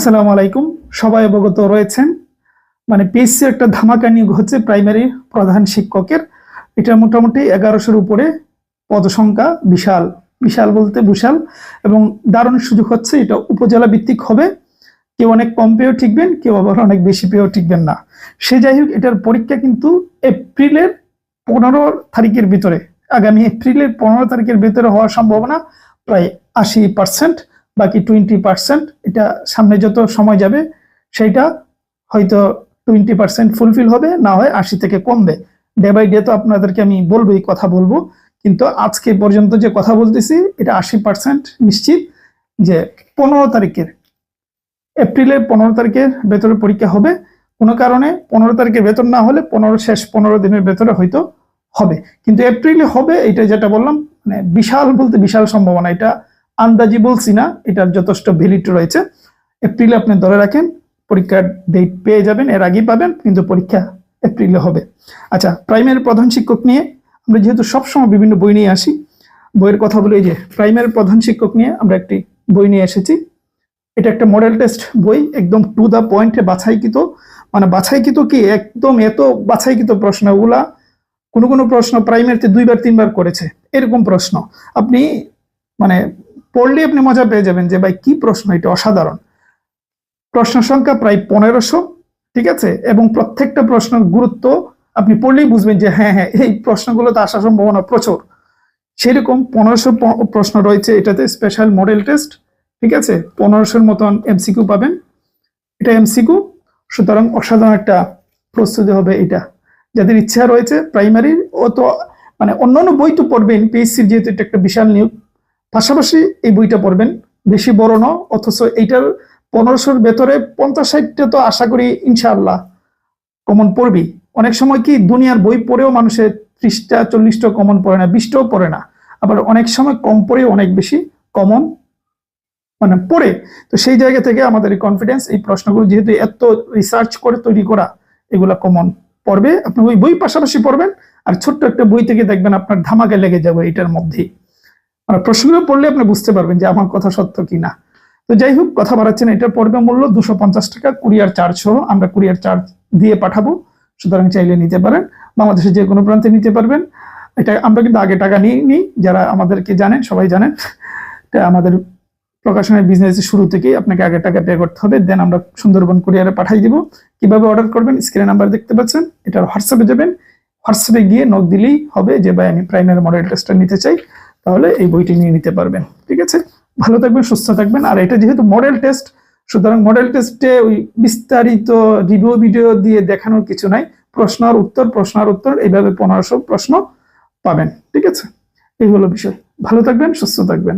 আসসালামু আলাইকুম। সবাই অবগত রয়েছেন, মানে পিএসসি একটা ধামাকা নিয়োগ হচ্ছে প্রাইমারি প্রধান শিক্ষকের। এটা মোটামুটি 1100-এর উপরে পদ সংখ্যা, বিশাল বিশাল বলতে বিশাল, এবং দারুণ সুযোগ হচ্ছে। এটা উপজেলা ভিত্তিক হবে। কেউ অনেক কম পেয়েও টিকবেন, কেউ আবার অনেক বেশি পেয়েও টিকবেন না। সে যাই হোক, এটার পরীক্ষা কিন্তু এপ্রিলের 15 তারিখের ভিতরে, আগামী এপ্রিলের 15 তারিখের ভিতরে হওয়ার সম্ভাবনা প্রায় 80%। বাকি 20% এটা সামনে যত সময় যাবে সেইটা হয়তো 20% ফুলফিল হবে, না হয় 80 থেকে কমবে। ডে বাই ডে তো আপনাদেরকে আমি বলবোই, কথা বলবো, কিন্তু আজকে পর্যন্ত যে কথা বলতেছি এটা 80% নিশ্চিত যে 15 তারিখের, এপ্রিলের 15 তারিখের ভেতরে পরীক্ষা হবে। কোনো কারণে 15 তারিখের ভেতর না হলে 15 দিনের ভেতরে হয়তো হবে, কিন্তু এপ্রিলে হবে, এটা যেটা বললাম, মানে বিশাল বলতে বিশাল সম্ভাবনা। এটা আন্দাজি বলছি না, এটার যথেষ্ট ভ্যালিডিটি রয়েছে। এপ্রিলে আপনি ধরে রাখেন, পরীক্ষার ডেট পেয়ে যাবেন, এর আগেই পাবেন, কিন্তু পরীক্ষা এপ্রিলে হবে। আচ্ছা, প্রাইমারি প্রধান শিক্ষক নিয়ে আমরা যেহেতু সবসময় বিভিন্ন বই নিয়ে আসি, বইয়ের কথা বলে, এই যে প্রাইমারি প্রধান শিক্ষক নিয়ে আমরা একটি বই নিয়ে এসেছি। এটা একটা মডেল টেস্ট বই, একদম টু দা পয়েন্টে বাছাইকৃত, মানে বাছাইকৃত কি একদম এত বাছাইকৃত প্রশ্ন, ওগুলা কোনো কোনো প্রশ্ন প্রাইমারিতে 2-3 বার করেছে, এরকম প্রশ্ন আপনি মানে পড়লে আপনি মজা পেয়ে যাবেন যে ভাই কি প্রশ্ন, এটা অসাধারণ। প্রশ্ন সংখ্যা প্রায় 1500, ঠিক আছে, এবং প্রত্যেকটা প্রশ্নের গুরুত্ব আপনি পড়লেই বুঝবেন যে হ্যাঁ হ্যাঁ এই প্রশ্নগুলোতে আসার সম্ভাবনা প্রচুর। সেরকম 1500 প্রশ্ন রয়েছে এটাতে, স্পেশাল মডেল টেস্ট, ঠিক আছে। 1500-এর মতন এমসিকিউ পাবেন, এটা এমসিকিউ। সুতরাং অসাধারণ একটা প্রস্তুতি হবে এটা। যাদের ইচ্ছা রয়েছে প্রাইমারির, ও তো মানে অন্যান্য বই তো পড়বেন, পিএসসির যেহেতু এটা একটা বিশাল নিয়োগ, পাশাপাশি এই বইটা পড়বেন। বেশি বড় ন, অথচ এইটার 1500-এর ভেতরে 50-60টা তো আশা করি ইনশাআল্লাহ কমন পড়বি। অনেক সময় কি দুনিয়ার বই পড়েও মানুষের 30টা 40টা কমন পড়ে না, 20টাও পড়ে না, আবার অনেক সময় কম পড়েও অনেক বেশি কমন মানে পড়ে। তো সেই জায়গা থেকে আমাদের এই কনফিডেন্স, এই প্রশ্নগুলো যেহেতু এত রিসার্চ করে তৈরি করা, এগুলা কমন পড়বে। আপনি ওই বই পাশাপাশি পড়বেন, আর ছোট্ট একটা বই থেকে দেখবেন আপনার ধামাকা লেগে যাবে এটার মধ্যেই। মানে প্রশ্নগুলো পড়লে আপনি বুঝতে পারবেন যে আমার কথা সত্য কিনা। তো যাই হোক, কথা বাড়াচ্ছেন, এটার পড়বে মূল্য 250 টাকা, কুরিয়ার চার্জ সহ। আমরা কুরিয়ার চার্জ দিয়ে পাঠাবো, সুতরাং চাইলে নিতে পারেন, বাংলাদেশের যে কোনো প্রান্তে নিতে পারবেন। এটা আমরা কিন্তু আগে টাকা নিই, যারা আমাদেরকে জানেন সবাই জানেন। এটা আমাদের প্রকাশনের বিজনেসের শুরু থেকেই আপনাকে আগে টাকা পে করতে হবে, দেন আমরা সুন্দরবন কুরিয়ারে পাঠিয়ে দিব। কিভাবে অর্ডার করবেন, স্ক্রিনে নাম্বার দেখতে পাচ্ছেন, এটার হোয়াটসঅ্যাপে যাবেন, হোয়াটসঅ্যাপে গিয়ে নক দিলেই হবে যে ভাই আমি প্রাইমারি মডেল টেস্টটা নিতে চাই, তাহলে এই বইটি নিয়ে নিতে পারবেন। ঠিক আছে, ভালো থাকবেন, সুস্থ থাকবেন। আর এটা যেহেতু মডেল টেস্ট, সুতরাং মডেল টেস্টে ওই বিস্তারিত রিভিউ ভিডিও দিয়ে দেখানোর কিছু নাই। প্রশ্ন আর উত্তর, এইভাবে 1500 প্রশ্ন পাবেন। ঠিক আছে, এই হলো বিষয়। ভালো থাকবেন, সুস্থ থাকবেন।